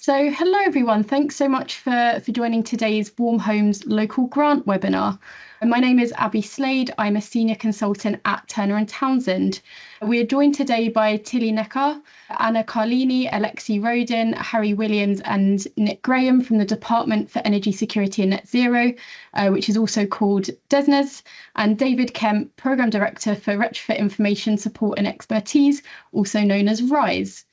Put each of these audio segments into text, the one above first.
So hello everyone, thanks so much for joining today's Warm Homes Local Grant webinar. My name is Abby Slade, I'm a Senior Consultant at Turner & Townsend. We are joined today by Tilly Necker, Anna Carlini, Alexi Rodin, Harry Williams and Nick Graham from the Department for Energy Security and Net Zero, which is also called DESNZ, and David Kemp, Programme Director for Retrofit Information Support and Expertise, also known as RISE.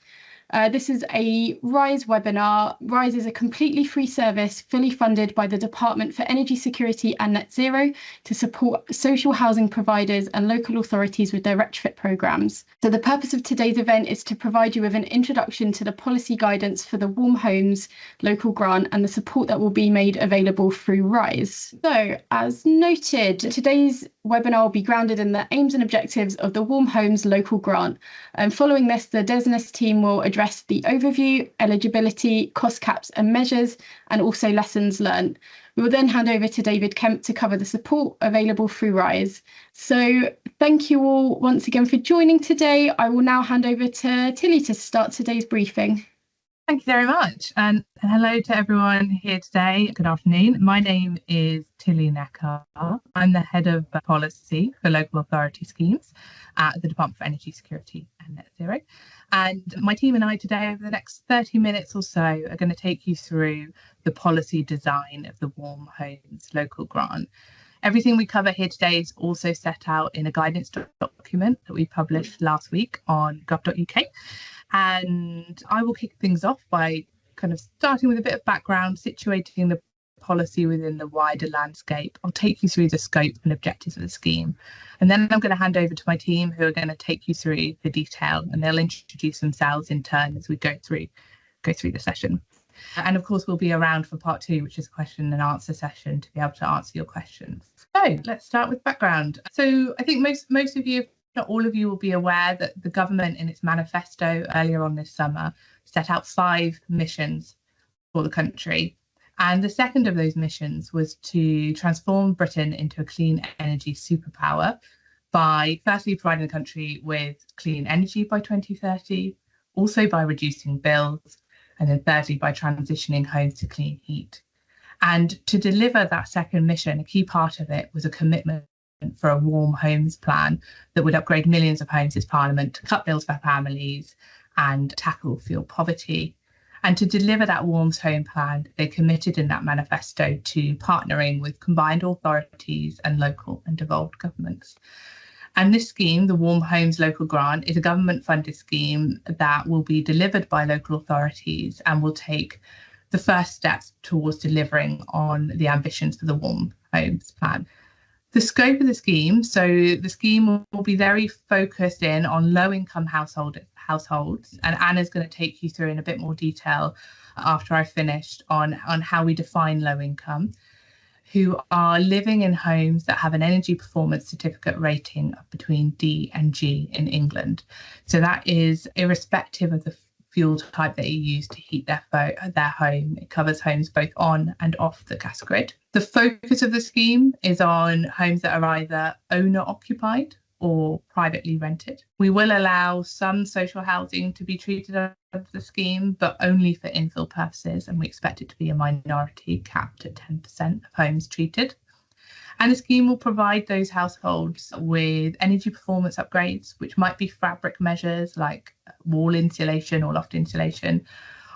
This is a RISE webinar. RISE is a completely free service fully funded by the Department for Energy Security and Net Zero to support social housing providers and local authorities with their retrofit programmes. So the purpose of today's event is to provide you with an introduction to the policy guidance for the Warm Homes Local Grant and the support that will be made available through RISE. So as noted, today's webinar will be grounded in the aims and objectives of the Warm Homes Local Grant. Following this, the DESNZ team will address the overview, eligibility, cost caps and measures, and also lessons learned. We will then hand over to David Kemp to cover the support available through RISE. So thank you all once again for joining today. I will now hand over to Tilly to start today's briefing. Thank you very much, and hello to everyone here today. Good afternoon. My name is Tilly Necker. I'm the Head of Policy for Local Authority Schemes at the Department for Energy Security and Net Zero. And my team and I today, over the next 30 minutes or so, are going to take you through the policy design of the Warm Homes Local Grant. Everything we cover here today is also set out in a guidance document that we published last week on gov.uk. And I will kick things off by kind of starting with a bit of background, situating the policy within the wider landscape. I'll take you through the scope and objectives of the scheme. And then I'm going to hand over to my team who are going to take you through the detail, and they'll introduce themselves in turn as we go through the session. And of course, we'll be around for part two, which is a question and answer session, to be able to answer your questions. So let's start with background. So I think most of you, not all of you, will be aware that the government in its manifesto earlier on this summer set out 5 missions for the country. And the second of those missions was to transform Britain into a clean energy superpower by firstly providing the country with clean energy by 2030, also by reducing bills, and then thirdly by transitioning homes to clean heat. And to deliver that second mission, a key part of it was a commitment for a warm homes plan that would upgrade millions of homes as Parliament, to cut bills for families and tackle fuel poverty. And to deliver that warm home plan, they committed in that manifesto to partnering with combined authorities and local and devolved governments. And this scheme, the Warm Homes Local Grant, is a government funded scheme that will be delivered by local authorities and will take the first steps towards delivering on the ambitions for the Warm Homes plan. The scope of the scheme, so the scheme will be very focused in on low-income households, and Anna's going to take you through in a bit more detail after I've finished on how we define low income, who are living in homes that have an energy performance certificate rating of between D and G in England. So that is irrespective of the fuel type that you use to heat their home. It covers homes both on and off the gas grid. The focus of the scheme is on homes that are either owner occupied or privately rented. We will allow some social housing to be treated under the scheme, but only for infill purposes, and we expect it to be a minority, capped at 10% of homes treated. And the scheme will provide those households with energy performance upgrades, which might be fabric measures like wall insulation or loft insulation,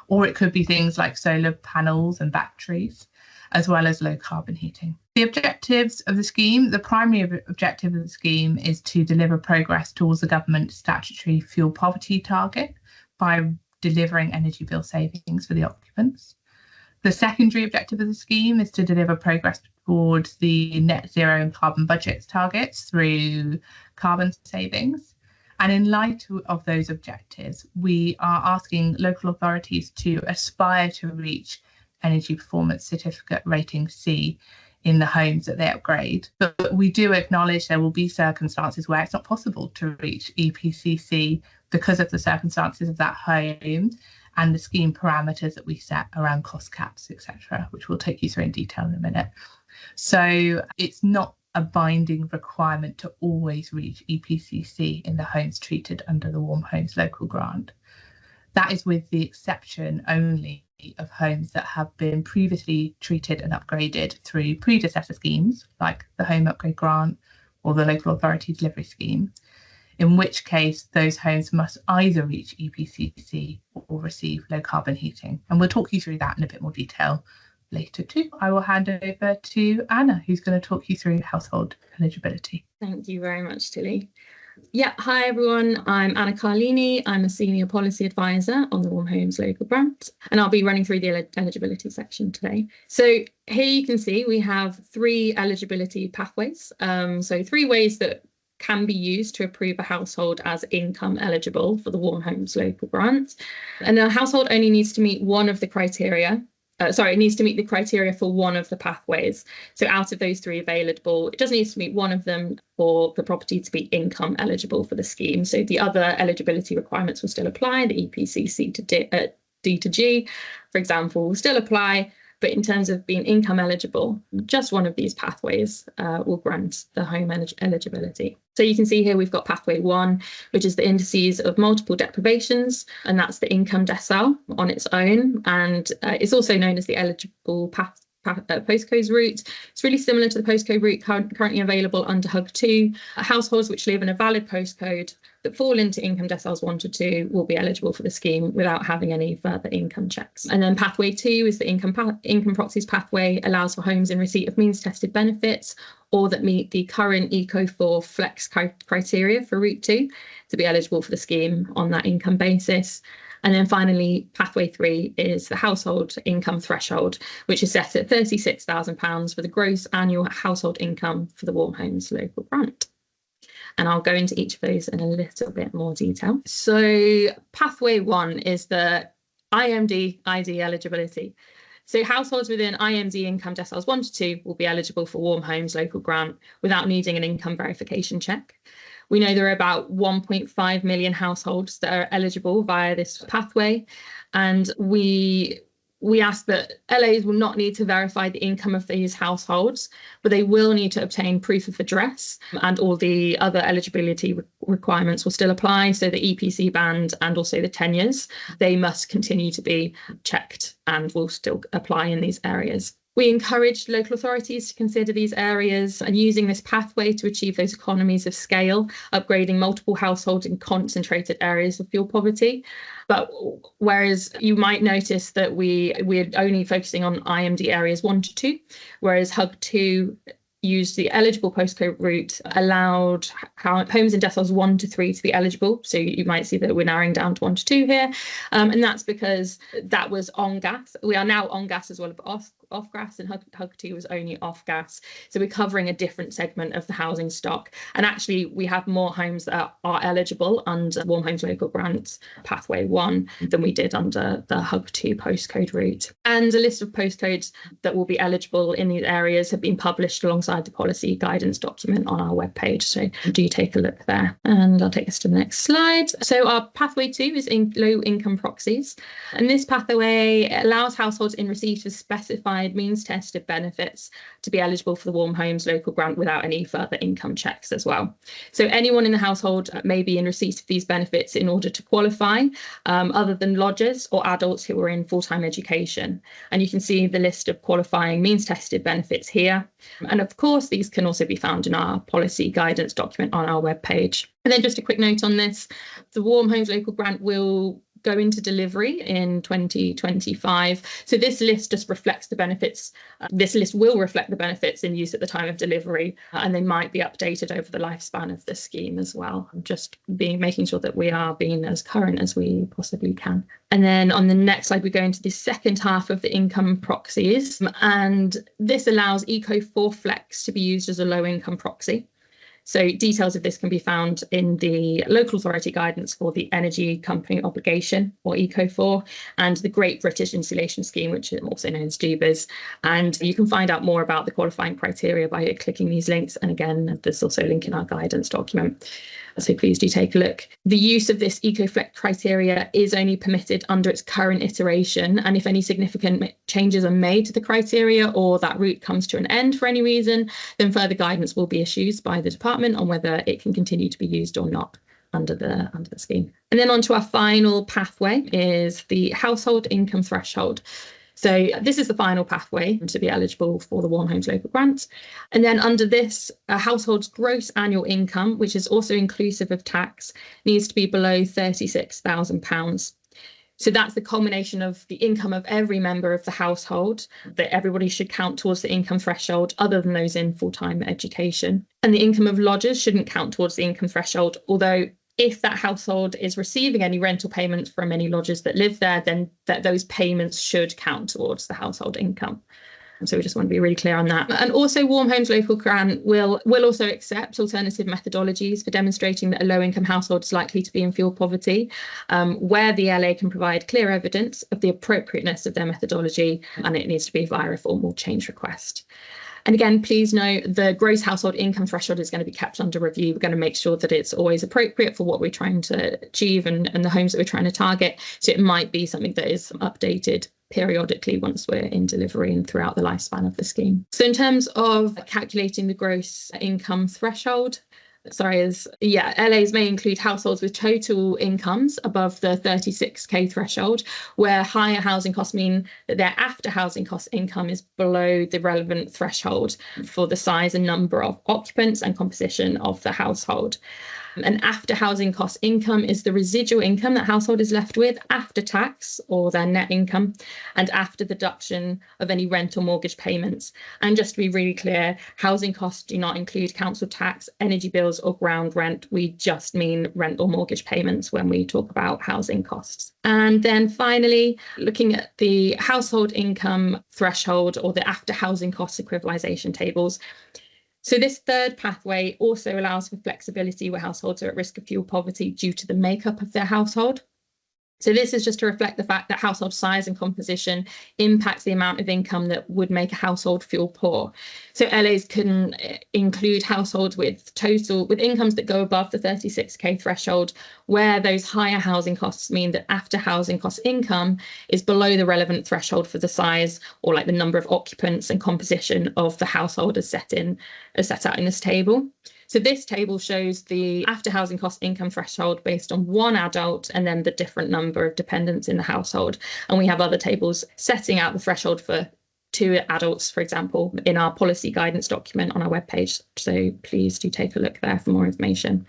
or it could be things like solar panels and batteries, as well as low carbon heating. The objectives of the scheme, the primary objective of the scheme is to deliver progress towards the government's statutory fuel poverty target by delivering energy bill savings for the occupants. The secondary objective of the scheme is to deliver progress towards the net zero and carbon budgets targets through carbon savings. And in light of those objectives, we are asking local authorities to aspire to reach energy performance certificate rating C in the homes that they upgrade. But we do acknowledge there will be circumstances where it's not possible to reach EPCC because of the circumstances of that home and the scheme parameters that we set around cost caps, etc., which we'll take you through in detail in a minute. So it's not a binding requirement to always reach EPCC in the homes treated under the Warm Homes Local Grant. That is with the exception only of homes that have been previously treated and upgraded through predecessor schemes like the Home Upgrade Grant or the Local Authority Delivery Scheme, in which case those homes must either reach EPCC or receive low carbon heating. And we'll talk you through that in a bit more detail later too. I will hand over to Anna, who's going to talk you through household eligibility. Thank you very much, Tilly. Yeah, hi everyone, I'm Anna Carlini. I'm a Senior Policy Advisor on the Warm Homes Local Grant, and I'll be running through the eligibility section today. So here you can see we have 3 eligibility pathways, so 3 ways that can be used to approve a household as income eligible for the Warm Homes Local Grant. And a household only needs to meet one of the criteria. It needs to meet the criteria for one of the pathways. So out of those 3 available, it just needs to meet one of them for the property to be income eligible for the scheme. So the other eligibility requirements will still apply. The EPCC to D to G, for example, will still apply. But in terms of being income eligible, just one of these pathways will grant the home eligibility. So you can see here we've got pathway 1, which is the indices of multiple deprivations, and that's the income decile on its own. And it's also known as the eligible postcodes route. It's really similar to the postcode route currently available under HUG2. Households which live in a valid postcode that fall into income deciles 1 to 2 will be eligible for the scheme without having any further income checks. And then pathway 2 is the income proxies pathway, allows for homes in receipt of means tested benefits or that meet the current Eco4 flex criteria for route 2 to be eligible for the scheme on that income basis. And then finally, pathway 3 is the household income threshold, which is set at £36,000 for the gross annual household income for the Warm Homes Local Grant. And I'll go into each of those in a little bit more detail. So pathway 1 is the IMD ID eligibility. So households within IMD income deciles 1 to 2 will be eligible for Warm Homes Local Grant without needing an income verification check. We know there are about 1.5 million households that are eligible via this pathway, and we ask that LAs will not need to verify the income of these households, but they will need to obtain proof of address, and all the other eligibility requirements will still apply. So the EPC band and also the tenures, they must continue to be checked and will still apply in these areas. We encourage local authorities to consider these areas and using this pathway to achieve those economies of scale, upgrading multiple households in concentrated areas of fuel poverty. But whereas you might notice that we're only focusing on IMD areas 1 to 2, whereas HUG2 used the eligible postcode route, allowed homes in deciles 1 to 3 to be eligible. So you might see that we're narrowing down to 1 to 2 here. And that's because that was on gas. We are now on gas as well as off gas, and HUG2 was only off gas. So we're covering a different segment of the housing stock. And actually, we have more homes that are eligible under Warm Homes Local Grants Pathway 1 than we did under the HUG2 postcode route. And a list of postcodes that will be eligible in these areas have been published alongside the policy guidance document on our webpage. So do take a look there. And I'll take us to the next slide. So our pathway 2 is in low income proxies. And this pathway allows households in receipt of specified means tested benefits to be eligible for the Warm Homes Local Grant without any further income checks as well. So anyone in the household may be in receipt of these benefits in order to qualify, other than lodgers or adults who are in full-time education. And you can see the list of qualifying means tested benefits here. And of course, these can also be found in our policy guidance document on our webpage. And then just a quick note on this, the Warm Homes Local Grant will go into delivery in 2025. So this list just reflects the benefits. This list will reflect the benefits in use at the time of delivery, and they might be updated over the lifespan of the scheme as well. Just making sure that we are being as current as we possibly can. And then on the next slide, we go into the second half of the income proxies, and this allows Eco4 Flex to be used as a low income proxy. So details of this can be found in the local authority guidance for the Energy Company Obligation, or Eco4, and the Great British Insulation Scheme, which is also known as GBIS. And you can find out more about the qualifying criteria by clicking these links. And again, there's also a link in our guidance document. So please do take a look. The use of this EcoFlex criteria is only permitted under its current iteration. And if any significant changes are made to the criteria or that route comes to an end for any reason, then further guidance will be issued by the department on whether it can continue to be used or not. under the scheme. And then on to our final pathway is the household income threshold. So this is the final pathway to be eligible for the Warm Homes Local Grant. And then under this, a household's gross annual income, which is also inclusive of tax, needs to be below £36,000. So that's the culmination of the income of every member of the household, that everybody should count towards the income threshold other than those in full-time education. And the income of lodgers shouldn't count towards the income threshold, although if that household is receiving any rental payments from any lodgers that live there, then those payments should count towards the household income. So we just want to be really clear on that. And also Warm Homes Local Grant will also accept alternative methodologies for demonstrating that a low-income household is likely to be in fuel poverty, where the LA can provide clear evidence of the appropriateness of their methodology, and it needs to be via a formal change request. And again, please note the gross household income threshold is going to be kept under review. We're going to make sure that it's always appropriate for what we're trying to achieve and the homes that we're trying to target. So it might be something that is updated periodically once we're in delivery and throughout the lifespan of the scheme. So in terms of calculating the gross income threshold, LAs may include households with total incomes above the 36k threshold, where higher housing costs mean that their after housing cost income is below the relevant threshold for the size and number of occupants and composition of the household. And after housing cost income is the residual income that household is left with after tax or their net income and after deduction of any rent or mortgage payments. And just to be really clear, housing costs do not include council tax, energy bills or ground rent. We just mean rent or mortgage payments when we talk about housing costs. And then finally, looking at the household income threshold or the after housing cost equivalisation tables. So this third pathway also allows for flexibility where households are at risk of fuel poverty due to the makeup of their household. So this is just to reflect the fact that household size and composition impacts the amount of income that would make a household feel poor. So LAs can include households with incomes that go above the 36k threshold, where those higher housing costs mean that after housing cost income is below the relevant threshold for the size or like the number of occupants and composition of the household as set out in this table. So this table shows the after housing cost income threshold based on one adult and then the different number of dependents in the household. And we have other tables setting out the threshold for 2 adults, for example, in our policy guidance document on our webpage. So please do take a look there for more information.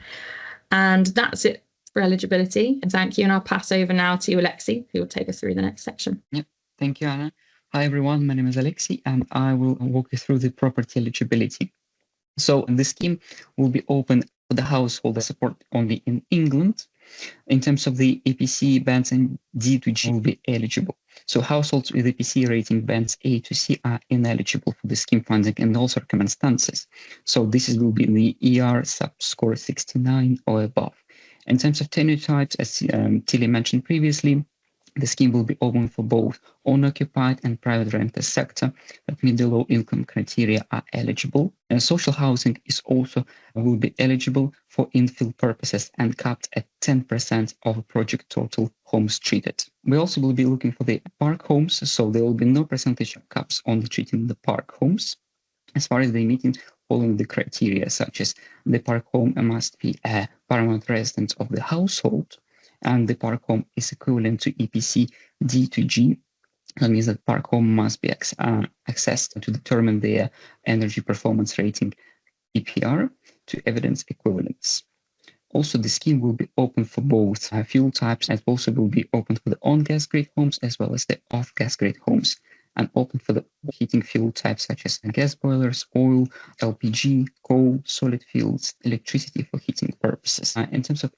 And that's it for eligibility. And thank you. And I'll pass over now to Alexi, who will take us through the next section. Yep. Thank you, Anna. Hi, everyone. My name is Alexi, and I will walk you through the property eligibility. So the scheme will be open for the household support only in England. In terms of the EPC bands and D to G will be eligible. So households with EPC rating bands A to C are ineligible for the scheme funding in all circumstances. So this will be the ER sub-score 69 or above. In terms of tenure types, as Tilly mentioned previously, the scheme will be open for both owner-occupied and private renter sector that meet the low income criteria are eligible. And social housing is also will be eligible for infill purposes and capped at 10% of project total homes treated. We also will be looking for the park homes, so there will be no percentage of caps on the treating the park homes. As far as they meeting following the criteria, such as the park home must be a permanent resident of the household, and the park home is equivalent to EPC D to G. That means that park home must be accessed to determine their energy performance rating EPR to evidence equivalence. Also, the scheme will be open for both fuel types and also will be open for the on-gas grid homes as well as the off-gas grid homes, and open for the heating fuel types such as gas boilers, oil, LPG, coal, solid fuels, electricity for heating purposes. In terms of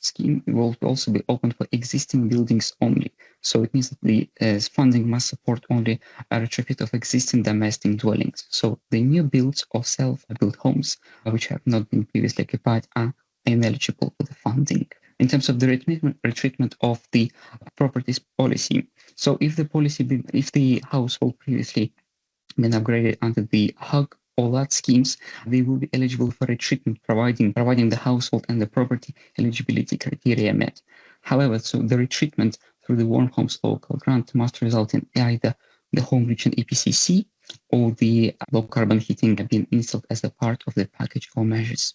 scheme will also be open for existing buildings only. So it means that the funding must support only a retrofit of existing domestic dwellings. So the new builds or self-built homes, which have not been previously occupied, are ineligible for the funding. In terms of the retreatment of the properties policy, so if the household previously been upgraded under the HUG or LAT schemes, they will be eligible for retreatment, providing the household and the property eligibility criteria met. However, so the retreatment through the Warm Homes Local Grant must result in either the home reaching EPCC or the low carbon heating being installed as a part of the package or measures.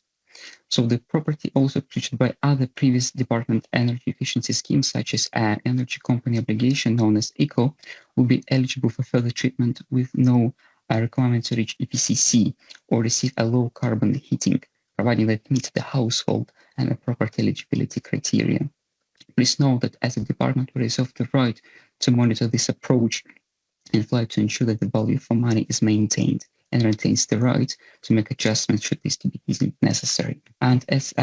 So the property also treated by other previous department energy efficiency schemes, such as energy company obligation known as ECO, will be eligible for further treatment with no requirement to reach EPCC or receive a low carbon heating, providing that it meets the household and the property eligibility criteria. Please note that as a department, we reserve the right to monitor this approach and would like to ensure that the value for money is maintained and retains the right to make adjustments should this be deemed necessary. And as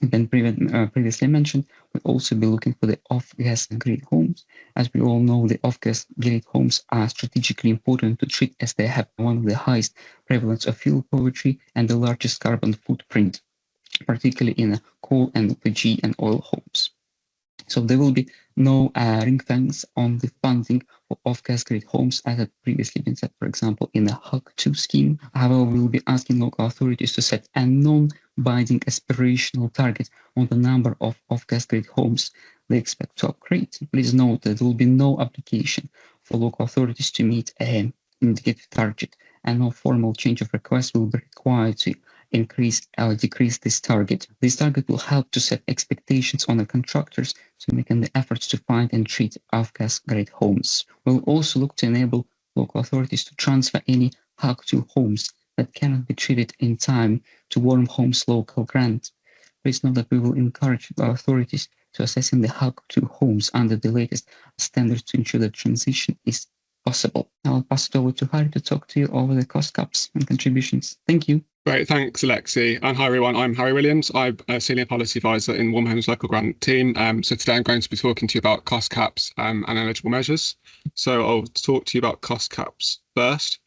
been previously mentioned, we'll also be looking for the off-gas grid homes. As we all know, the off-gas grid homes are strategically important to treat as they have one of the highest prevalence of fuel poverty and the largest carbon footprint, particularly in coal and LPG and oil homes. So there will be no ring fence on the funding for off-gas grid homes as had previously been set, for example, in the HUC2 scheme. However, we will be asking local authorities to set a non-binding aspirational target on the number of off-gas grid homes they expect to upgrade. Please note that there will be no application for local authorities to meet an indicated target, and no formal change of request will be required to increase or decrease this target. This target will help to set expectations on the contractors to make the efforts to find and treat off-gas grid homes. We'll also look to enable local authorities to transfer any HUC2 homes that cannot be treated in time to Warm Homes local grant. Please note that we will encourage the authorities to assess in the HUC2 homes under the latest standards to ensure that transition is possible. I'll pass it over to Harry to talk to you over the cost caps and contributions. Thank you. Great, thanks, Alexi. And hi, everyone. I'm Harry Williams. I'm a Senior Policy Advisor in Warm Homes Local Grant team. So today I'm going to be talking to you about cost caps and eligible measures. So I'll talk to you about cost caps first.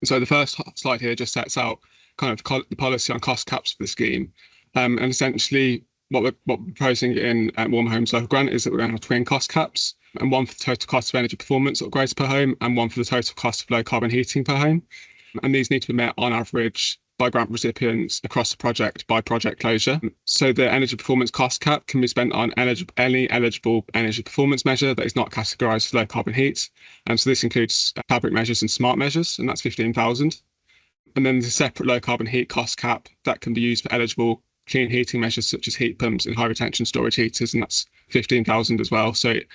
So the first slide here just sets out kind of the policy on cost caps for the scheme. And essentially what we're proposing in Warm Homes Local Grant is that we're going to have twin cost caps, and one for the total cost of energy performance upgrades per home and one for the total cost of low carbon heating per home. And these need to be met on average by grant recipients across the project by project closure. So the energy performance cost cap can be spent on any eligible energy performance measure that is not categorised for low carbon heat. And so this includes fabric measures and smart measures, and that's 15,000. And then there's a separate low carbon heat cost cap that can be used for eligible clean heating measures such as heat pumps and high retention storage heaters, and that's 15,000 as well. So it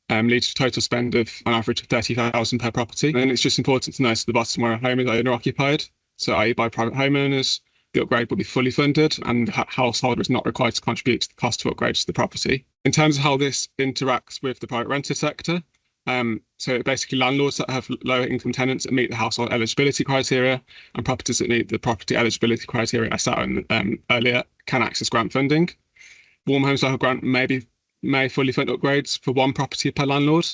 leads to a total spend of on average of 30,000 per property. And it's just important to note at the bottom where a home is owner occupied, so i.e. by private homeowners, the upgrade will be fully funded and the householder is not required to contribute to the cost of upgrades to the property. In terms of how this interacts with the private renter sector, so basically landlords that have lower income tenants that meet the household eligibility criteria and properties that meet the property eligibility criteria I set on earlier can access grant funding. Warm Homes Local Grant may fully fund upgrades for one property per landlord,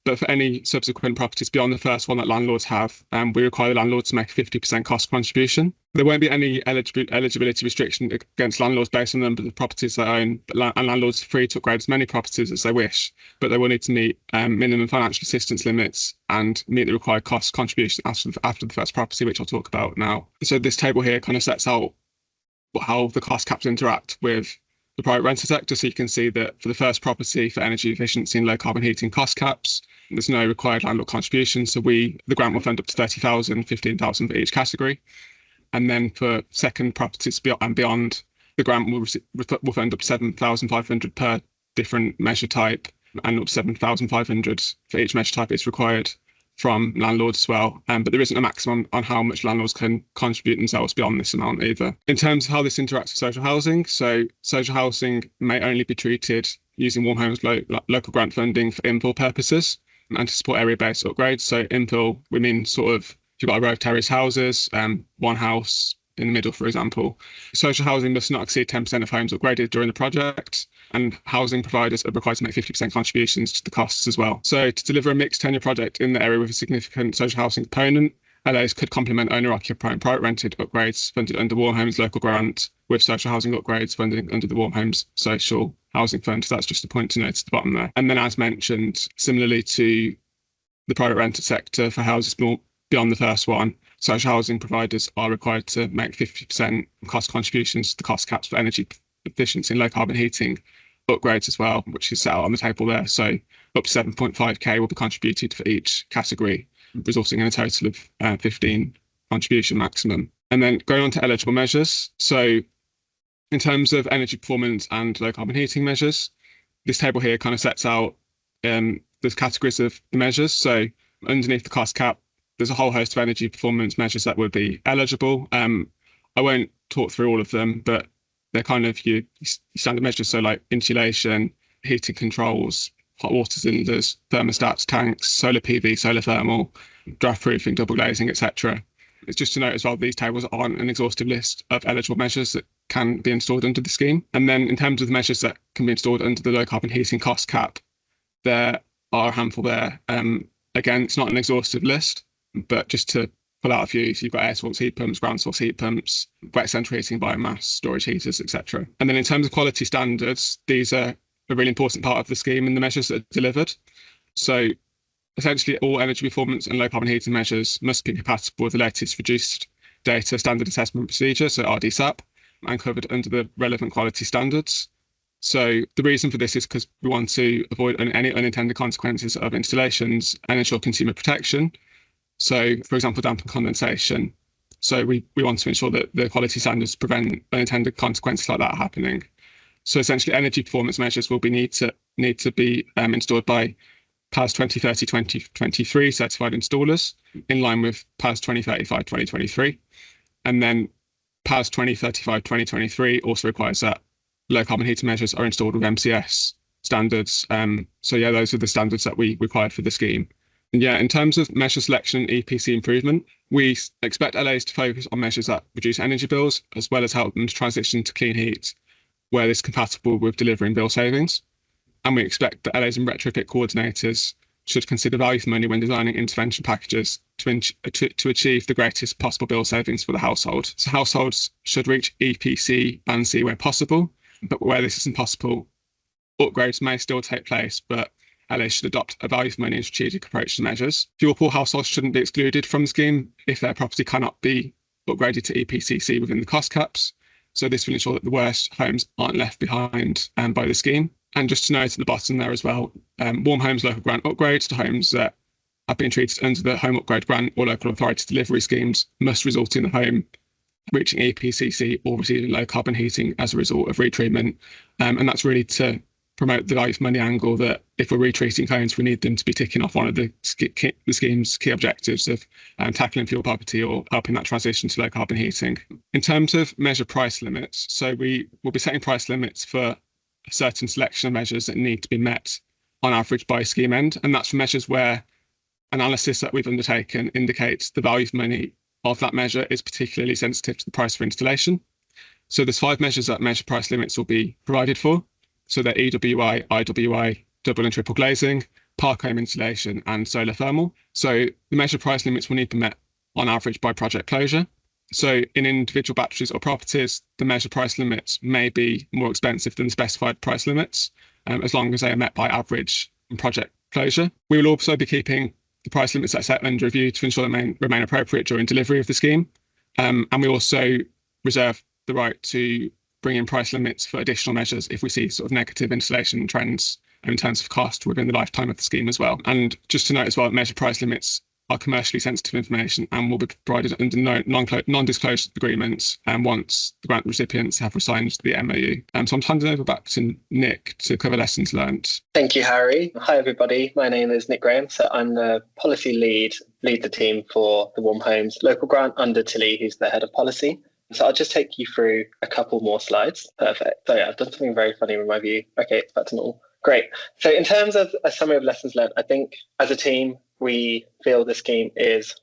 but for any subsequent properties beyond the first one that landlords have, we require the landlord to make a 50% cost contribution. There won't be any eligibility restriction against landlords based on the number of properties they own, and landlords are free to upgrade as many properties as they wish, but they will need to meet minimum financial assistance limits and meet the required cost contribution after the first property, which I'll talk about now. So this table here kind of sets out how the cost caps interact with the private rental sector. So you can see that for the first property for energy efficiency and low carbon heating cost caps, there's no required landlord contribution. So the grant will fund up to 30,000, 15,000 for each category. And then for second properties and beyond, the grant will fund up to 7,500 per different measure type, and up to 7,500 for each measure type is required from landlords as well. But there isn't a maximum on how much landlords can contribute themselves beyond this amount either. In terms of how this interacts with social housing, so social housing may only be treated using Warm Homes local grant funding for infill purposes and to support area-based upgrades. So infill, we mean sort of if you've got a row of terrace houses, one house in the middle, for example. Social housing must not exceed 10% of homes upgraded during the project, and housing providers are required to make 50% contributions to the costs as well. So to deliver a mixed tenure project in the area with a significant social housing component, LAs could complement owner-occupied and private rented upgrades funded under Warm Homes Local Grant with social housing upgrades funded under the Warm Homes Social Housing Fund. So that's just a point to note at the bottom there. And then as mentioned, similarly to the private rented sector for houses beyond the first one, social housing providers are required to make 50% cost contributions to the cost caps for energy efficiency and low carbon heating upgrades as well, which is set out on the table there. So up to 7.5k will be contributed for each category, resulting in a total of 15 contribution maximum. And then going on to eligible measures. So In terms of energy performance and low carbon heating measures, this table here kind of sets out the categories of the measures. So underneath the cost cap, there's a whole host of energy performance measures that would be eligible. I won't talk through all of them, but they're kind of your standard measures. So like insulation, heating controls, hot water cylinders, thermostats, tanks, solar PV, solar thermal, draft proofing, double glazing, etc. It's just to note as well, these tables aren't an exhaustive list of eligible measures that can be installed under the scheme. And then in terms of the measures that can be installed under the low carbon heating cost cap, there are a handful there. Again, it's not an exhaustive list, but just to pull out a few, so you've got air source heat pumps, ground source heat pumps, wet central heating, biomass, storage heaters, etc. And then in terms of quality standards, these are a really important part of the scheme and the measures that are delivered. So essentially all energy performance and low carbon heating measures must be compatible with the latest reduced data standard assessment procedure, so RDSAP, and covered under the relevant quality standards. So the reason for this is because we want to avoid any unintended consequences of installations and ensure consumer protection. So, for example, damp and condensation. So we want to ensure that the quality standards prevent unintended consequences like that happening. So essentially, energy performance measures will need to be installed by PAS 2030-2023 certified installers in line with PAS 2035-2023. And then PAS 2035-2023 also requires that low carbon heating measures are installed with MCS standards. So yeah, those are the standards that we required for the scheme. And yeah, in terms of measure selection and EPC improvement, we expect LAs to focus on measures that reduce energy bills, as well as help them to transition to clean heat, where this is compatible with delivering bill savings. And we expect that LAs and retrofit coordinators should consider value for money when designing intervention packages to achieve the greatest possible bill savings for the household. So households should reach EPC and C where possible, but where this isn't possible, upgrades may still take place, but LA should adopt a value for money and strategic approach to measures. Fuel pool households shouldn't be excluded from the scheme if their property cannot be upgraded to EPCC within the cost caps. So this will ensure that the worst homes aren't left behind by the scheme. And just to note at the bottom there as well, Warm Homes Local Grant upgrades to homes that have been treated under the Home Upgrade Grant or Local Authority Delivery schemes must result in the home reaching EPCC or receiving low carbon heating as a result of retreatment. And that's really to promote the value for money angle that if we're retreating homes, we need them to be ticking off one of the scheme's key objectives of tackling fuel poverty or helping that transition to low carbon heating. In terms of measure price limits, so we will be setting price limits for a certain selection of measures that need to be met on average by scheme end. And that's for measures where analysis that we've undertaken indicates the value for money of that measure is particularly sensitive to the price for installation. So there's 5 measures that measure price limits will be provided for. So they're EWI, IWI, double and triple glazing, park home insulation, and solar thermal. So the measure price limits will need to be met on average by project closure. So in individual batteries or properties, the measure price limits may be more expensive than the specified price limits, as long as they are met by average and project closure. We will also be keeping the price limits that are set under review to ensure they remain appropriate during delivery of the scheme. And we also reserve the right to bring in price limits for additional measures if we see sort of negative installation trends in terms of cost within the lifetime of the scheme as well. And just to note as well, measure price limits are commercially sensitive information and will be provided under non-disclosure agreements once the grant recipients have signed the MOU. So I'm handing over back to Nick to cover lessons learned. Thank you, Harry. Hi, everybody. My name is Nick Graham. So I'm the policy lead the team for the Warm Homes Local Grant under Tilly, who's the head of policy. So I'll just take you through a couple more slides. Perfect. So yeah, I've done something very funny with my view. Okay, that's all. Great. So in terms of a summary of lessons learned, I think as a team, we feel the scheme is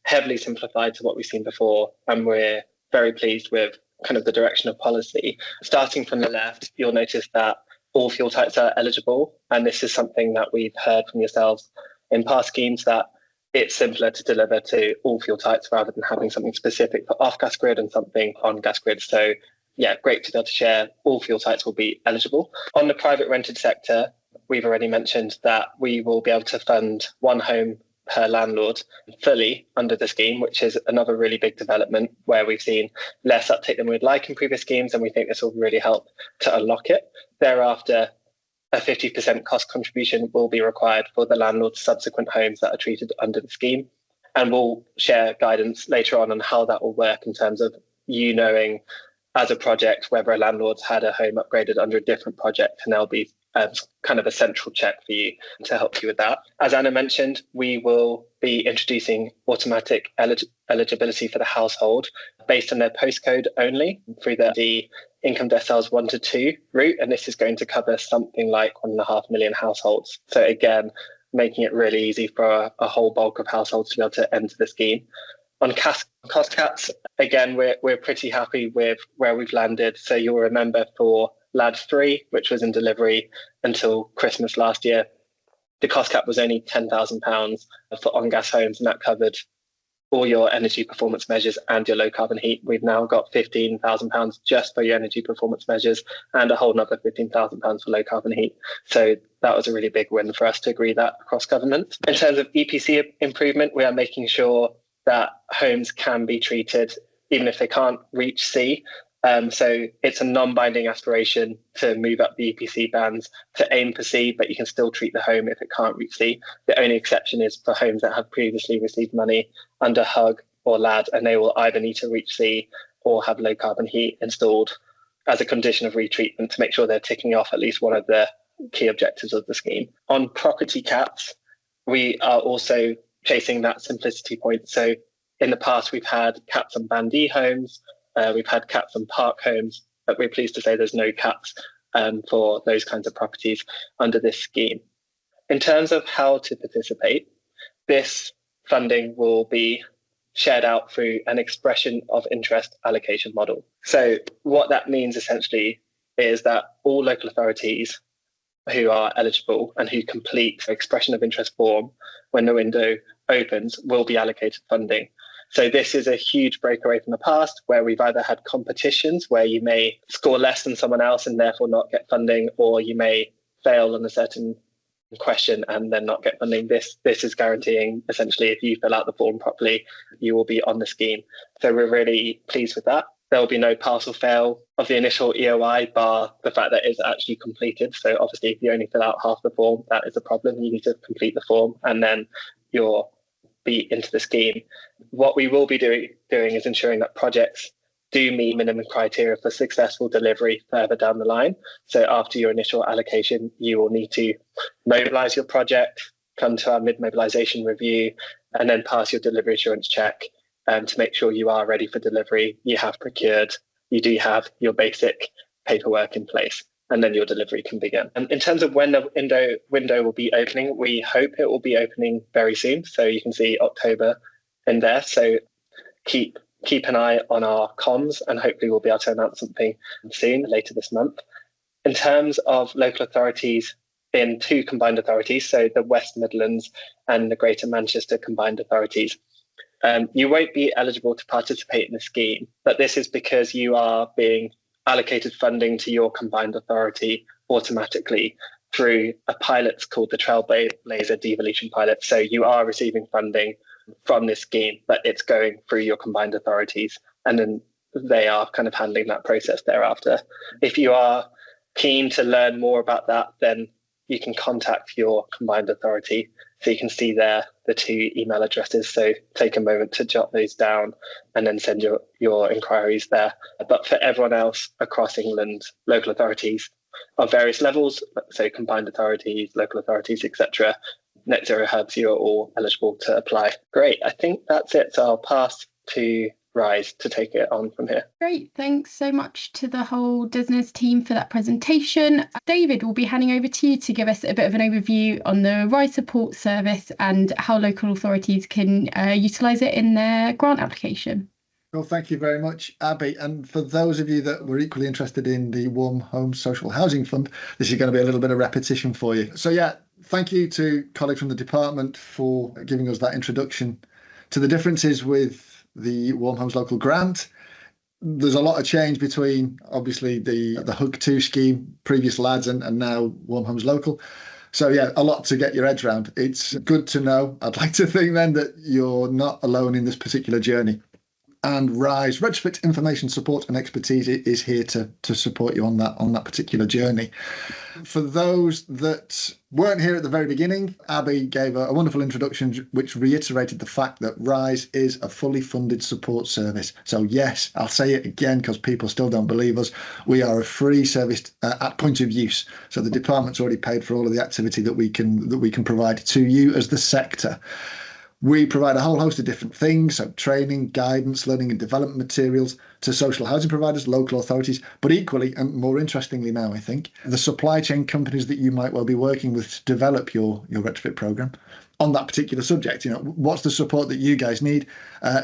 heavily simplified to what we've seen before, and we're very pleased with kind of the direction of policy. Starting from the left, you'll notice that all fuel types are eligible, and this is something that we've heard from yourselves in past schemes, that it's simpler to deliver to all fuel types rather than having something specific for off-gas grid and something on gas grid. So yeah, great to be able to share all fuel types will be eligible. On the private rented sector, we've already mentioned that we will be able to fund one home per landlord fully under the scheme, which is another really big development where we've seen less uptake than we'd like in previous schemes, and we think this will really help to unlock it. Thereafter, a 50% cost contribution will be required for the landlord's subsequent homes that are treated under the scheme. And we'll share guidance later on how that will work in terms of you knowing as a project, whether a landlord's had a home upgraded under a different project, and there'll be kind of a central check for you to help you with that. As Anna mentioned, we will be introducing automatic eligibility for the household based on their postcode only through the income deciles 1 to 2 route. And this is going to cover something like 1.5 million households. So again, making it really easy for a whole bulk of households to be able to enter the scheme. On cost caps, again, we're pretty happy with where we've landed. So you'll remember for Lad 3, which was in delivery until Christmas last year, the cost cap was only £10,000 for on-gas homes, and that covered all your energy performance measures and your low carbon heat. We've now got £15,000 just for your energy performance measures and a whole another £15,000 for low carbon heat. So that was a really big win for us to agree that across government. In terms of EPC improvement, we are making sure that homes can be treated even if they can't reach C. So it's a non-binding aspiration to move up the EPC bands to aim for C, but you can still treat the home if it can't reach C. The only exception is for homes that have previously received money under HUG or LAD, and they will either need to reach C or have low carbon heat installed as a condition of retreatment to make sure they're ticking off at least one of the key objectives of the scheme. On property caps, we are also chasing that simplicity point. So in the past, we've had caps on Band E homes, we've had caps on park homes, but we're pleased to say there's no caps for those kinds of properties under this scheme. In terms of how to participate, this funding will be shared out through an expression of interest allocation model. So what that means essentially is that all local authorities who are eligible and who complete the expression of interest form when the window opens will be allocated funding. So this is a huge breakaway from the past where we've either had competitions where you may score less than someone else and therefore not get funding, or you may fail on a certain question and then not get funding. This is guaranteeing essentially if you fill out the form properly, you will be on the scheme. So we're really pleased with that. There will be no pass or fail of the initial EOI bar the fact that it's actually completed. So obviously if you only fill out half the form, that is a problem. You need to complete the form and then you'll be into the scheme. What we will be doing is ensuring that projects do meet minimum criteria for successful delivery further down the line. So after your initial allocation, you will need to mobilise your project, come to our mid-mobilisation review, and then pass your delivery assurance check to make sure you are ready for delivery. You have procured, you do have your basic paperwork in place, and then your delivery can begin. And in terms of when the window will be opening, we hope it will be opening very soon. So you can see October in there. So keep an eye on our comms, and hopefully we'll be able to announce something soon, later this month. In terms of local authorities in 2 combined authorities, so the West Midlands and the Greater Manchester combined authorities, you won't be eligible to participate in the scheme, but this is because you are being allocated funding to your combined authority automatically through a pilot called the Trailblazer Devolution Pilot. So you are receiving funding from this scheme, but it's going through your combined authorities, and then they are kind of handling that process thereafter. If you are keen to learn more about that, then you can contact your combined authority. So you can see there the 2 email addresses. So take a moment to jot those down and then send your inquiries there. But for everyone else across England, local authorities of various levels, so combined authorities, local authorities, etc., Net Zero Hubs, you're all eligible to apply. Great, I think that's it. So I'll pass to Rise to take it on from here. Great, thanks so much to the whole DISNS team for that presentation. David, we'll be handing over to you to give us a bit of an overview on the Rise support service and how local authorities can utilise it in their grant application. Well, thank you very much, Abby. And for those of you that were equally interested in the Warm Homes Social Housing Fund, this is going to be a little bit of repetition for you. So yeah, thank you to colleagues from the department for giving us that introduction to the differences with the Warm Homes Local Grant. There's a lot of change between obviously the HUG 2 scheme, previous LADs, and now Warm Homes Local. So yeah, a lot to get your heads around. It's good to know. I'd like to think then that you're not alone in this particular journey. and RISE retrofit information support and expertise is here to support you on that particular journey. For those that weren't here at the very beginning, Abby gave a wonderful introduction which reiterated the fact that RISE is a fully funded support service. So yes, I'll say it again because people still don't believe us. We are a free service at point of use. So the department's already paid for all of the activity that we can provide to you as the sector. We provide a whole host of different things, so training, guidance, learning and development materials to social housing providers, local authorities, but equally, and more interestingly now, I think, the supply chain companies that you might well be working with to develop your retrofit program on that particular subject. What's the support that you guys need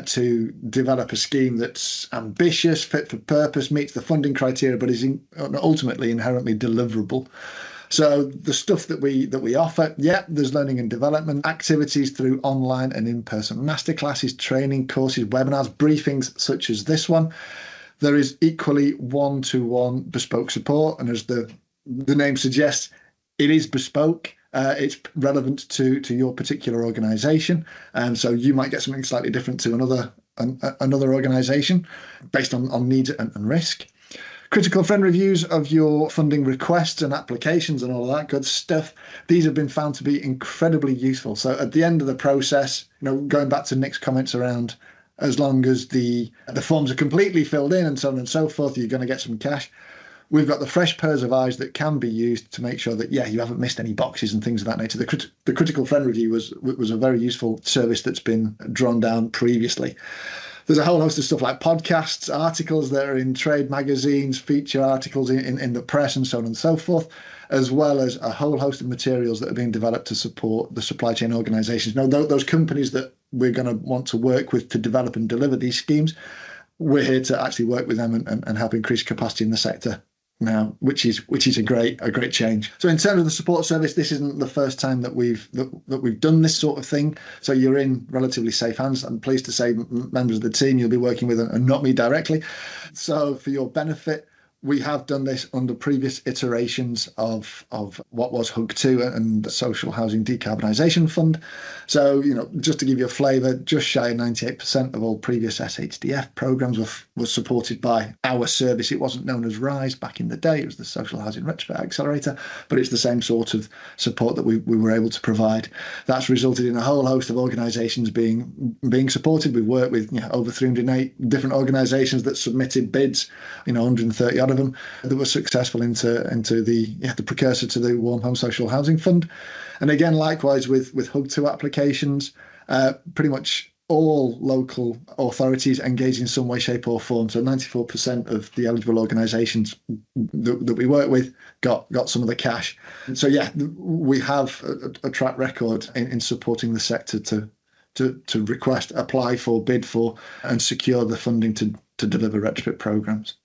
to develop a scheme that's ambitious, fit for purpose, meets the funding criteria, but is ultimately inherently deliverable. So the stuff that we offer, there's learning and development activities through online and in-person masterclasses, training courses, webinars, briefings such as this one. There is equally one-to-one bespoke support, and as the name suggests, it is bespoke. It's relevant to your particular organisation, and so you might get something slightly different to another organisation based on needs and risk. Critical friend reviews of your funding requests and applications and all of that good stuff. These have been found to be incredibly useful. So at the end of the process, going back to Nick's comments around as long as the forms are completely filled in and so on and so forth, you're going to get some cash. We've got the fresh pairs of eyes that can be used to make sure that, you haven't missed any boxes and things of that nature. The critical friend review was a very useful service that's been drawn down previously. There's a whole host of stuff like podcasts, articles that are in trade magazines, feature articles in the press and so on and so forth, as well as a whole host of materials that are being developed to support the supply chain organisations. Now, those companies that we're going to want to work with to develop and deliver these schemes, we're here to actually work with them and help increase capacity in the sector now, which is a great change. So in terms of the support service, this isn't the first time that we've done this sort of thing. So you're in relatively safe hands. I'm pleased to say members of the team you'll be working with and not me directly. So for your benefit, we have done this under previous iterations of what was HUG 2 and the Social Housing Decarbonisation Fund. So, just to give you a flavour, just shy of 98% of all previous SHDF programmes were supported by our service. It wasn't known as RISE back in the day. It was the Social Housing Retrofit Accelerator, but it's the same sort of support that we were able to provide. That's resulted in a whole host of organisations being supported. We've worked with over 308 different organisations that submitted bids, 130 odd of them that were successful into the precursor to the Warm Home Social Housing Fund. And again, likewise with HUG 2 applications, pretty much all local authorities engaged in some way, shape or form. So 94% of the eligible organisations that we work with got some of the cash. And so we have a track record in supporting the sector to request, apply for, bid for and secure the funding to deliver retrofit programmes.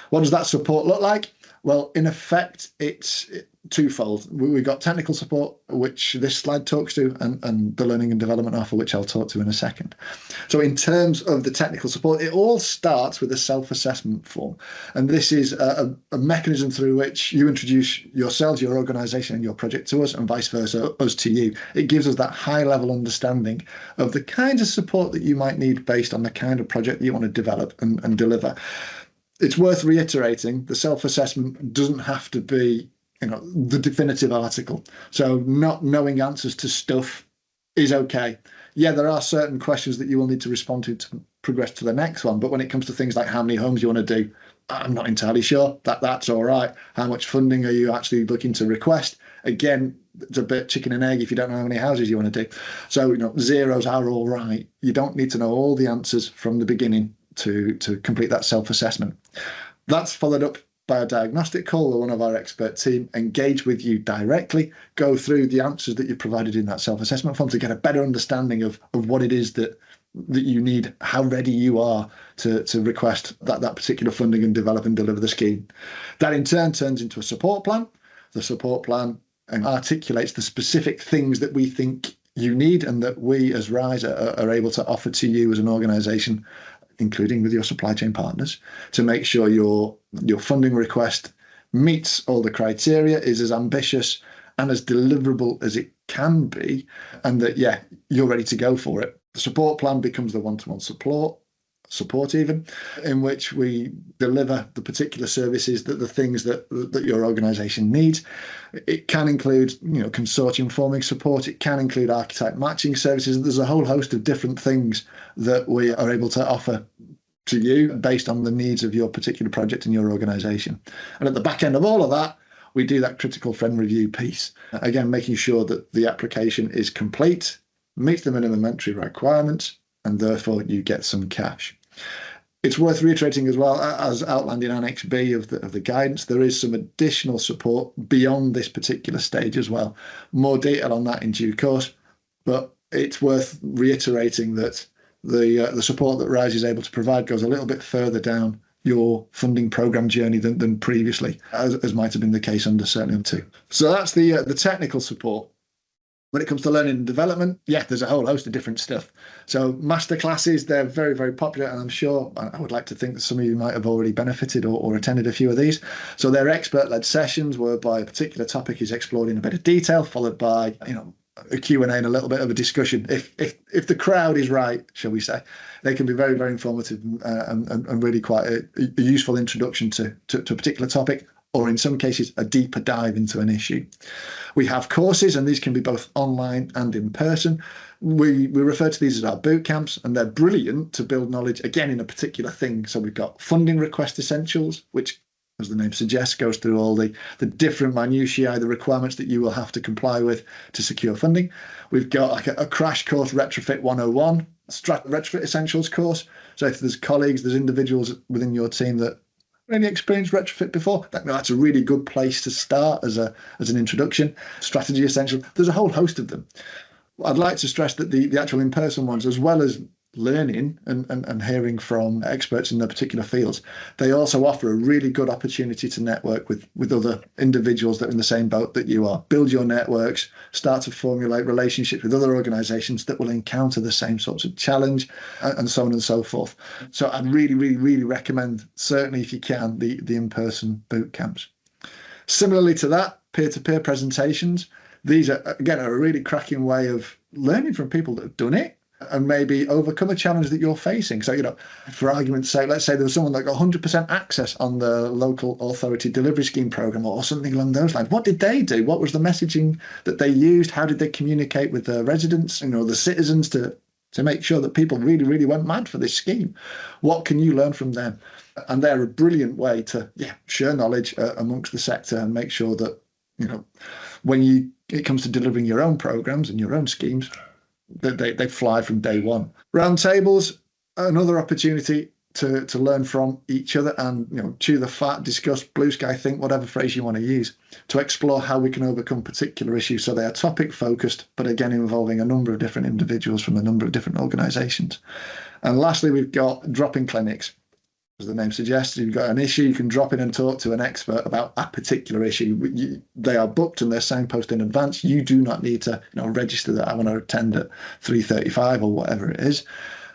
What does that support look like? Well, in effect, it's twofold. We've got technical support, which this slide talks to, and the learning and development offer, which I'll talk to in a second. So in terms of the technical support, it all starts with a self-assessment form. And this is a mechanism through which you introduce yourselves, your organisation and your project to us, and vice versa, us to you. It gives us that high-level understanding of the kinds of support that you might need based on the kind of project that you want to develop and deliver. It's worth reiterating, the self-assessment doesn't have to be, the definitive article. So not knowing answers to stuff is okay. There are certain questions that you will need to respond to progress to the next one. But when it comes to things like how many homes you want to do, I'm not entirely sure. That's all right. How much funding are you actually looking to request? Again, it's a bit chicken and egg if you don't know how many houses you want to do. So, zeros are all right. You don't need to know all the answers from the beginning to complete that self-assessment. That's followed up by a diagnostic call where one of our expert team engage with you directly, go through the answers that you provided in that self-assessment form to get a better understanding of what it is that you need, how ready you are to request that particular funding and develop and deliver the scheme. That in turn turns into a support plan. The support plan articulates the specific things that we think you need and that we as RISE are able to offer to you as an organisation, including with your supply chain partners, to make sure your funding request meets all the criteria, is as ambitious and as deliverable as it can be, and that, you're ready to go for it. The support plan becomes the one-to-one support. support even, in which we deliver the particular services, the things that your organisation needs. It can include, consortium forming support. It can include archetype matching services. There's a whole host of different things that we are able to offer to you based on the needs of your particular project and your organisation. And at the back end of all of that, we do that critical friend review piece. Again, making sure that the application is complete, meets the minimum entry requirements, and therefore you get some cash. It's worth reiterating as well, as outlined in Annex B of the guidance, there is some additional support beyond this particular stage as well. More detail on that in due course, but it's worth reiterating that the support that RISE is able to provide goes a little bit further down your funding program journey than previously, as might have been the case under certainly on 2. So that's the technical support. When it comes to learning and development, there's a whole host of different stuff. So masterclasses, they're very, very popular, and I'm sure, I would like to think that some of you might have already benefited or attended a few of these. So they're expert-led sessions whereby a particular topic is explored in a bit of detail, followed by, a Q&A and a little bit of a discussion. If the crowd is right, shall we say, they can be very, very informative and really quite a useful introduction to a particular topic, or in some cases, a deeper dive into an issue. We have courses, and these can be both online and in person. We refer to these as our boot camps, and they're brilliant to build knowledge, again, in a particular thing. So we've got funding request essentials, which, as the name suggests, goes through all the different minutiae, the requirements that you will have to comply with to secure funding. We've got like a crash course, Retrofit 101, Retrofit Essentials course. So if there's colleagues, there's individuals within your team that really experienced retrofit before, that's a really good place to start as an introduction. Strategy Essentials, there's a whole host of them. I'd like to stress that the actual in-person ones, as well as learning and hearing from experts in their particular fields, they also offer a really good opportunity to network with other individuals that are in the same boat that you are. Build your networks, start to formulate relationships with other organisations that will encounter the same sorts of challenge, and so on and so forth. So I'd really, really, really recommend, certainly if you can, the in-person boot camps. Similarly to that, peer-to-peer presentations. These are, again, a really cracking way of learning from people that have done it and maybe overcome a challenge that you're facing. So, for argument's sake, let's say there was someone that got 100% access on the local authority delivery scheme program or something along those lines. What did they do? What was the messaging that they used? How did they communicate with the residents, the citizens to make sure that people really, really went mad for this scheme? What can you learn from them? And they're a brilliant way to share knowledge amongst the sector and make sure that, when it comes to delivering your own programs and your own schemes, they fly from day one. Roundtables, another opportunity to learn from each other and chew the fat, discuss, blue sky think, whatever phrase you want to use, to explore how we can overcome particular issues. So they are topic focused, but again involving a number of different individuals from a number of different organisations. And lastly, we've got drop-in clinics. As the name suggests, you've got an issue, you can drop in and talk to an expert about a particular issue. They are booked and they're signposted in advance. You do not need to register that I want to attend at 3:35 or whatever it is.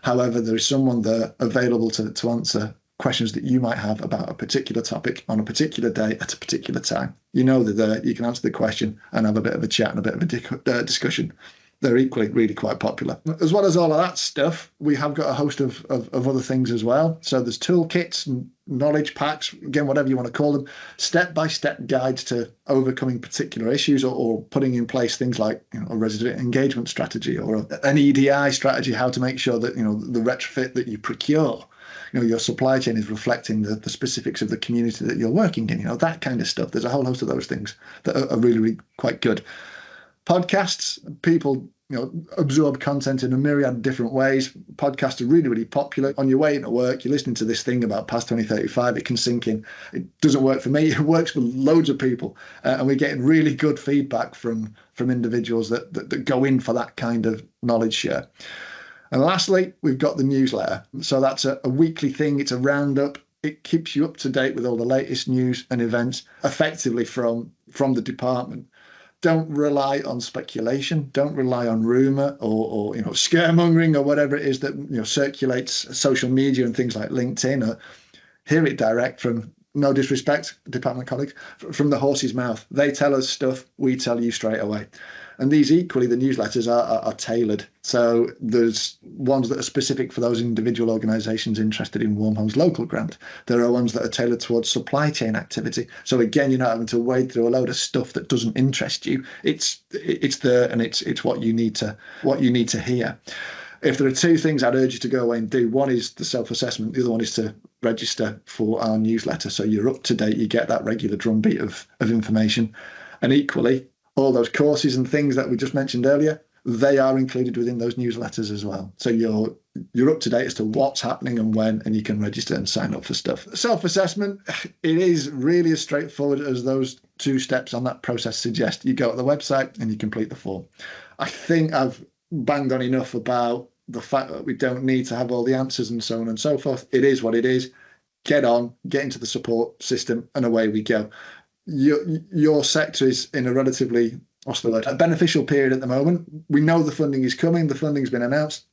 However, there is someone there available to answer questions that you might have about a particular topic on a particular day at a particular time. They're there, you can answer the question and have a bit of a chat and a bit of a discussion. They're equally really quite popular. As well as all of that stuff, we have got a host of other things as well. So there's toolkits and knowledge packs, again, whatever you want to call them, step-by-step guides to overcoming particular issues or putting in place things like a resident engagement strategy or an EDI strategy, how to make sure that the retrofit that you procure, your supply chain is reflecting the specifics of the community that you're working in, that kind of stuff. There's a whole host of those things that are really, really quite good. Podcasts, people absorb content in a myriad of different ways. Podcasts are really, really popular. On your way into work, you're listening to this thing about past 2035, it can sink in. It doesn't work for me, it works for loads of people. And we're getting really good feedback from individuals that go in for that kind of knowledge share. And lastly, we've got the newsletter. So that's a weekly thing, it's a roundup. It keeps you up to date with all the latest news and events effectively from the department. Don't rely on speculation. Don't rely on rumour or scaremongering or whatever it is that circulates social media and things like LinkedIn. Or hear it direct from no disrespect, department colleagues, from the horse's mouth. They tell us stuff, we tell you straight away. And these equally, the newsletters are tailored. So there's ones that are specific for those individual organisations interested in Warm Homes Local Grant. There are ones that are tailored towards supply chain activity. So again, you're not having to wade through a load of stuff that doesn't interest you. It's there, and it's what you need to hear. If there are two things I'd urge you to go away and do, one is the self-assessment, the other one is to register for our newsletter. So you're up to date, you get that regular drumbeat of information. And equally, all those courses and things that we just mentioned earlier, they are included within those newsletters as well. So you're up to date as to what's happening and when, and you can register and sign up for stuff. Self-assessment, it is really as straightforward as those two steps on that process suggest. You go to the website and you complete the form. I think I've banged on enough about the fact that we don't need to have all the answers and so on and so forth. It is what it is. Get on, get into the support system, and away we go. Your sector is in a relatively, a beneficial period at the moment. We know the funding is coming. The funding's been announced,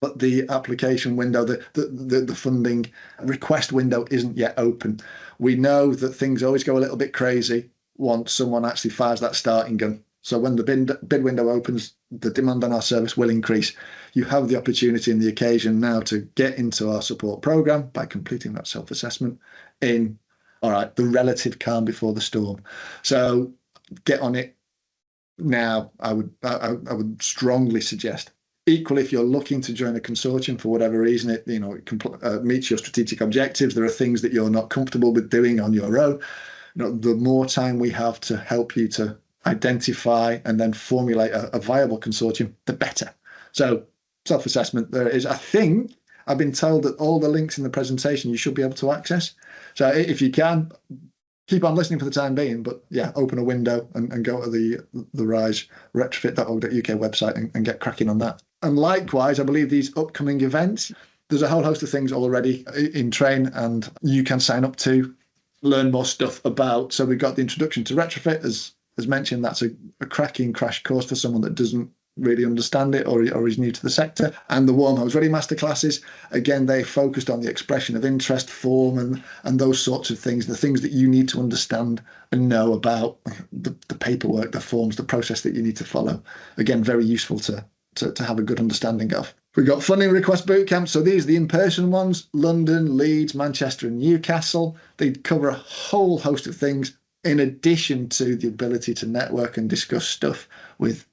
but the application window, the funding request window isn't yet open. We know that things always go a little bit crazy once someone actually fires that starting gun. So when the bid window opens, the demand on our service will increase. You have the opportunity and the occasion now to get into our support programme by completing that self-assessment in, all right, the relative calm before the storm. So get on it now. I would strongly suggest. Equally, if you're looking to join a consortium for whatever reason, it meets your strategic objectives, there are things that you're not comfortable with doing on your own. The more time we have to help you to identify and then formulate a viable consortium, the better. So self-assessment, there is, I think, I've been told that all the links in the presentation you should be able to access. So if you can, keep on listening for the time being, but yeah, open a window and go to the RISE retrofit.org.uk website and get cracking on that. And likewise, I believe these upcoming events, there's a whole host of things already in train and you can sign up to learn more stuff about. So we've got the introduction to retrofit, as mentioned. That's a cracking crash course for someone that doesn't really understand it or is new to the sector. And the Warm Homes Ready masterclasses, again, they focused on the expression of interest form and those sorts of things, the things that you need to understand and know about the paperwork, the forms, the process that you need to follow. Again, very useful to have a good understanding of. We've got funding request bootcamps. So these are the in-person ones: London, Leeds, Manchester and Newcastle. They cover a whole host of things in addition to the ability to network and discuss stuff with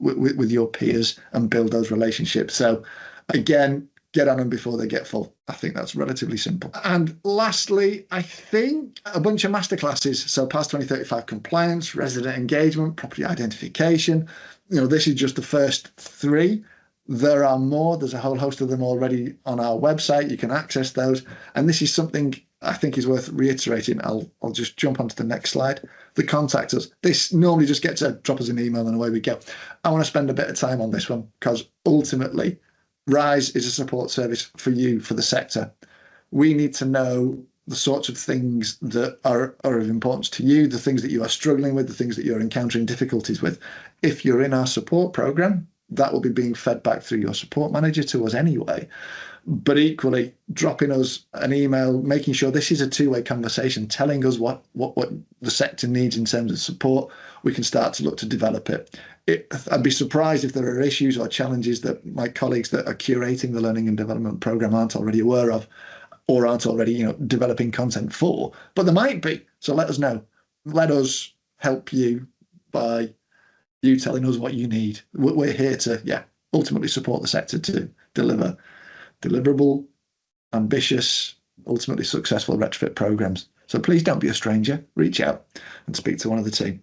your peers and build those relationships. So again, get on them before they get full. I think that's relatively simple. And lastly, I think a bunch of masterclasses. So PAS 2035 compliance, resident engagement, property identification. This is just the first three. There are more. There's a whole host of them already on our website. You can access those. And this is something I think is worth reiterating. I'll just jump onto the next slide. The contact us. This normally just gets a drop us an email and away we go. I want to spend a bit of time on this one because ultimately RISE is a support service for you, for the sector. We need to know the sorts of things that are of importance to you, the things that you are struggling with, the things that you're encountering difficulties with. If you're in our support programme, that will be being fed back through your support manager to us anyway. But equally, dropping us an email, making sure this is a two-way conversation, telling us what the sector needs in terms of support, we can start to look to develop it. I'd be surprised if there are issues or challenges that my colleagues that are curating the learning and development programme aren't already aware of or aren't already developing content for, but there might be. So let us know. Let us help you by you telling us what you need. We're here to, ultimately support the sector to deliver deliverable, ambitious, ultimately successful retrofit programs. So please don't be a stranger. Reach out and speak to one of the team.